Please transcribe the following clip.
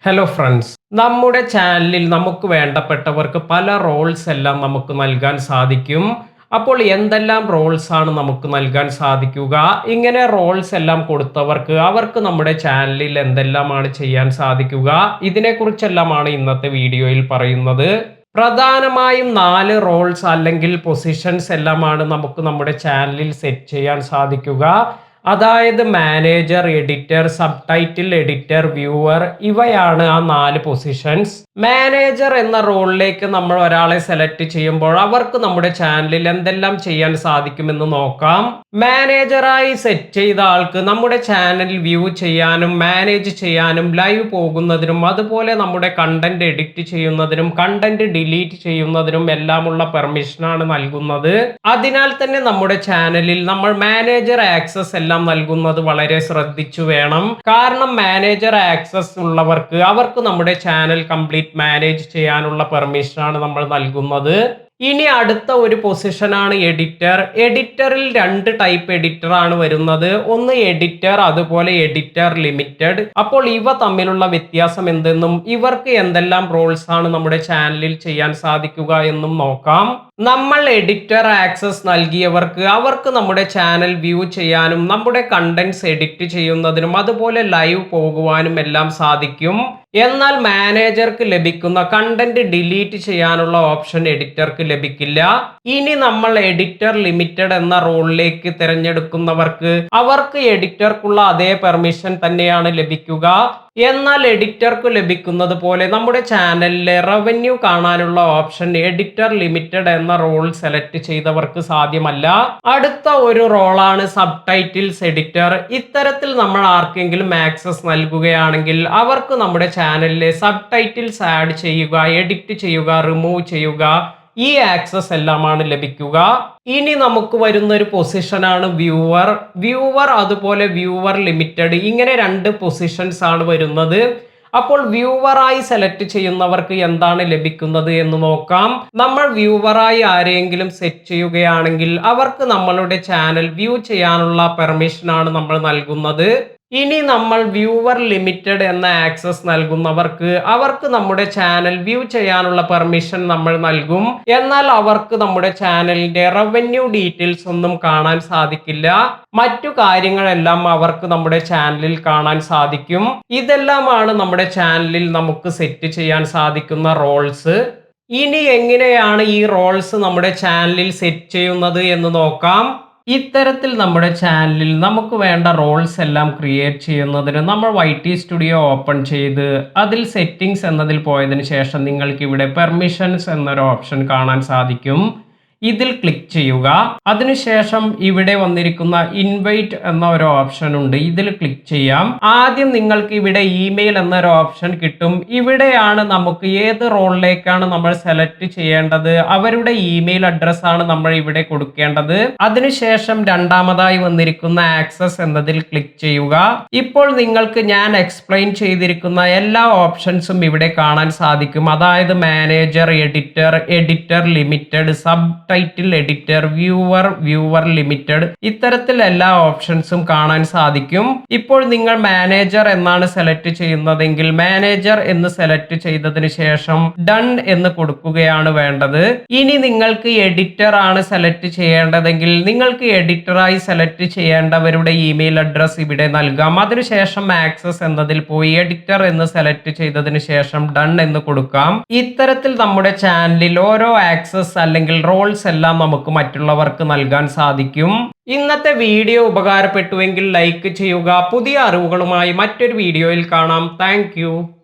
Hello friends, നമ്മുടെ ചാനലിൽ നമുക്ക് വേണ്ടപ്പെട്ടവർക്ക് പല റോൾസ് എല്ലാം നമുക്ക് നൽകാൻ സാധിക്കും. അപ്പോൾ എന്തെല്ലാം റോൾസ് ആണ് നമുക്ക് നൽകാൻ സാധിക്കുക? ഇങ്ങനെ റോൾസ് എല്ലാം കൊടുത്തവർക്ക് അവർക്ക് നമ്മുടെ ചാനലിൽ എന്തെല്ലാമാണ് ചെയ്യാൻ സാധിക്കുക? ഇതിനെക്കുറിച്ചെല്ലാമാണ് ഇന്നത്തെ വീഡിയോയിൽ പറയുന്നത്. പ്രധാനമായും 4 റോൾസ് അല്ലെങ്കിൽ പൊസിഷൻസ് എല്ലാമാണ് നമുക്ക് നമ്മുടെ ചാനലിൽ സെറ്റ് ചെയ്യാൻ സാധിക്കുക. അതായത് manager, editor, sub title editor, viewer, ഇവയാണ് ആ 4 പൊസിഷൻസ്. മാനേജർ എന്ന റോളിലേക്ക് നമ്മൾ ഒരാളെ സെലക്ട് ചെയ്യുമ്പോൾ അവർക്ക് നമ്മുടെ ചാനലിൽ എന്തെല്ലാം ചെയ്യാൻ സാധിക്കുമെന്ന് നോക്കാം. മാനേജറായി സെറ്റ് ചെയ്ത ആൾക്ക് നമ്മുടെ ചാനൽ വ്യൂ ചെയ്യാനും മാനേജ് ചെയ്യാനും ലൈവ് പോകുന്നതിനും അതുപോലെ നമ്മുടെ കണ്ടന്റ് എഡിറ്റ് ചെയ്യുന്നതിനും കണ്ടന്റ് ഡിലീറ്റ് ചെയ്യുന്നതിനും എല്ലാമുള്ള പെർമിഷനാണ് നൽകുന്നത്. അതിനാൽ തന്നെ നമ്മുടെ ചാനലിൽ നമ്മൾ മാനേജർ ആക്സസ് എല്ലാം നൽകുന്നത് വളരെ ശ്രദ്ധിച്ചു വേണം. കാരണം മാനേജർ ആക്സസ് ഉള്ളവർക്ക് അവർക്ക് നമ്മുടെ ചാനൽ കംപ്ലീറ്റ് മാനേജ് ചെയ്യാനുള്ള പെർമിഷനാണ് നമ്മൾ നൽകുന്നത്. ഇനി അടുത്ത ഒരു പൊസിഷനാണ് എഡിറ്റർ. എഡിറ്ററിൽ 2 ടൈപ്പ് എഡിറ്റർ ആണ് വരുന്നത്. ഒന്ന് എഡിറ്റർ, അതുപോലെ എഡിറ്റർ ലിമിറ്റഡ്. അപ്പോൾ ഇവ തമ്മിലുള്ള വ്യത്യാസം എന്തെന്നും ഇവർക്ക് എന്തെല്ലാം റോൾസ് ആണ് നമ്മുടെ ചാനലിൽ ചെയ്യാൻ സാധിക്കുക എന്നും നോക്കാം. നമ്മൾ എഡിറ്റർ ആക്സസ് നൽകിയവർക്ക് അവർക്ക് നമ്മുടെ ചാനൽ വ്യൂ ചെയ്യാനും നമ്മുടെ കണ്ടന്റ്സ് എഡിറ്റ് ചെയ്യുന്നതിനും അതുപോലെ ലൈവ് പോകുവാനും എല്ലാം സാധിക്കും. എന്നാൽ മാനേജർക്ക് ലഭിക്കുന്ന കണ്ടന്റ് ഡിലീറ്റ് ചെയ്യാനുള്ള ഓപ്ഷൻ എഡിറ്റർക്ക് ലഭിക്കില്ല. ഇനി നമ്മൾ എഡിറ്റർ ലിമിറ്റഡ് എന്ന റോളിലേക്ക് തിരഞ്ഞെടുക്കുന്നവർക്ക് അവർക്ക് എഡിറ്റർക്കുള്ള അതേ പെർമിഷൻ തന്നെയാണ് ലഭിക്കുക. എന്നാൽ എഡിറ്റർക്ക് ലഭിക്കുന്നത് പോലെ നമ്മുടെ ചാനലിലെ റവന്യൂ കാണാനുള്ള ഓപ്ഷൻ എഡിറ്റർ ലിമിറ്റഡ് എന്ന റോൾ സെലക്ട് ചെയ്തവർക്ക് സാധ്യമല്ല. അടുത്ത ഒരു റോളാണ് സബ് ടൈറ്റിൽസ് എഡിറ്റർ. ഇത്തരത്തിൽ നമ്മൾ ആർക്കെങ്കിലും ആക്സസ് നൽകുകയാണെങ്കിൽ അവർക്ക് നമ്മുടെ ചാനലിലെ സബ് ടൈറ്റിൽസ് ആഡ് ചെയ്യുക, എഡിറ്റ് ചെയ്യുക, റിമൂവ് ചെയ്യുക, ഈ ആക്സസ് എല്ലാമാണ് ലഭിക്കുക. ഇനി നമുക്ക് വരുന്ന ഒരു പൊസിഷനാണ് വ്യൂവർ. വ്യൂവർ അതുപോലെ വ്യൂവർ ലിമിറ്റഡ്, ഇങ്ങനെ 2 പൊസിഷൻസ് ആണ് വരുന്നത്. അപ്പോൾ വ്യൂവറായി സെലക്ട് ചെയ്യുന്നവർക്ക് എന്താണ് ലഭിക്കുന്നത് എന്ന് നോക്കാം. നമ്മൾ വ്യൂവറായി ആരെയെങ്കിലും സെറ്റ് ചെയ്യുകയാണെങ്കിൽ അവർക്ക് നമ്മളുടെ ചാനൽ വ്യൂ ചെയ്യാനുള്ള പെർമിഷനാണ് നമ്മൾ നൽകുന്നത്. ഇനി നമ്മൾ വ്യൂവർ ലിമിറ്റഡ് എന്ന ആക്സസ് നൽകുന്നവർക്ക് അവർക്ക് നമ്മുടെ ചാനൽ വ്യൂ ചെയ്യാനുള്ള പെർമിഷൻ നമ്മൾ നൽകും. എന്നാൽ അവർക്ക് നമ്മുടെ ചാനലിന്റെ റവന്യൂ ഡീറ്റെയിൽസ് ഒന്നും കാണാൻ സാധിക്കില്ല. മറ്റു കാര്യങ്ങളെല്ലാം അവർക്ക് നമ്മുടെ ചാനലിൽ കാണാൻ സാധിക്കും. ഇതെല്ലാമാണ് നമ്മുടെ ചാനലിൽ നമുക്ക് സെറ്റ് ചെയ്യാൻ സാധിക്കുന്ന റോൾസ്. ഇനി എങ്ങനെയാണ് ഈ റോൾസ് നമ്മുടെ ചാനലിൽ സെറ്റ് ചെയ്യുന്നത് എന്ന് നോക്കാം. ഇത്തരത്തിൽ നമ്മുടെ ചാനലിൽ നമുക്ക് വേണ്ട റോൾസ് എല്ലാം ക്രിയേറ്റ് ചെയ്യുന്നതിന് നമ്മൾ YT സ്റ്റുഡിയോ ഓപ്പൺ ചെയ്ത് അതിൽ സെറ്റിംഗ്സ് എന്നതിൽ പോയതിനു ശേഷം നിങ്ങൾക്ക് ഇവിടെ പെർമിഷൻസ് എന്നൊരു ഓപ്ഷൻ കാണാൻ സാധിക്കും. ഇതിൽ ക്ലിക്ക് ചെയ്യുക. അതിനുശേഷം ഇവിടെ വന്നിരിക്കുന്ന ഇൻവൈറ്റ് എന്ന ഒരു ഓപ്ഷൻ ഉണ്ട്, ഇതിൽ ക്ലിക്ക് ചെയ്യാം. ആദ്യം നിങ്ങൾക്ക് ഇവിടെ ഇമെയിൽ എന്നൊരു ഓപ്ഷൻ കിട്ടും. ഇവിടെയാണ് നമുക്ക് ഏത് റോളിലേക്കാണ് നമ്മൾ സെലക്ട് ചെയ്യേണ്ടത് അവരുടെ ഇമെയിൽ അഡ്രസ് ആണ് നമ്മൾ ഇവിടെ കൊടുക്കേണ്ടത്. അതിനുശേഷം രണ്ടാമതായി വന്നിരിക്കുന്ന ആക്സസ് എന്നതിൽ ക്ലിക്ക് ചെയ്യുക. ഇപ്പോൾ നിങ്ങൾക്ക് ഞാൻ എക്സ്പ്ലെയിൻ ചെയ്തിരിക്കുന്ന എല്ലാ ഓപ്ഷൻസും ഇവിടെ കാണാൻ സാധിക്കും. അതായത് manager, editor, editor limited, sub title editor, viewer, viewer limited, ഇത്തരത്തിൽ എല്ലാ ഓപ്ഷൻസും കാണാൻ സാധിക്കും. ഇപ്പോൾ നിങ്ങൾ മാനേജർ എന്നാണ് സെലക്ട് ചെയ്യുന്നതെങ്കിൽ മാനേജർ എന്ന് സെലക്ട് ചെയ്തതിന് ശേഷം ഡൺ എന്ന് കൊടുക്കുകയാണ് വേണ്ടത്. ഇനി നിങ്ങൾക്ക് എഡിറ്റർ ആണ് സെലക്ട് ചെയ്യേണ്ടതെങ്കിൽ നിങ്ങൾക്ക് എഡിറ്ററായി സെലക്ട് ചെയ്യേണ്ടവരുടെ ഇമെയിൽ അഡ്രസ് ഇവിടെ നൽകാം. അതിനുശേഷം ആക്സസ് എന്നതിൽ പോയി എഡിറ്റർ എന്ന് സെലക്ട് ചെയ്തതിന് ശേഷം ഡൺ എന്ന് കൊടുക്കാം. ഇത്തരത്തിൽ നമ്മുടെ ചാനലിൽ ഓരോ ആക്സസ് അല്ലെങ്കിൽ റോൾസ് എല്ലാം നമുക്ക് മറ്റുള്ളവർക്ക് നൽകാൻ സാധിക്കും. ഇന്നത്തെ വീഡിയോ ഉപകാരപ്പെട്ടുവെങ്കിൽ ലൈക്ക് ചെയ്യുക. പുതിയ അറിവുകളുമായി മറ്റൊരു വീഡിയോയിൽ കാണാം. താങ്ക്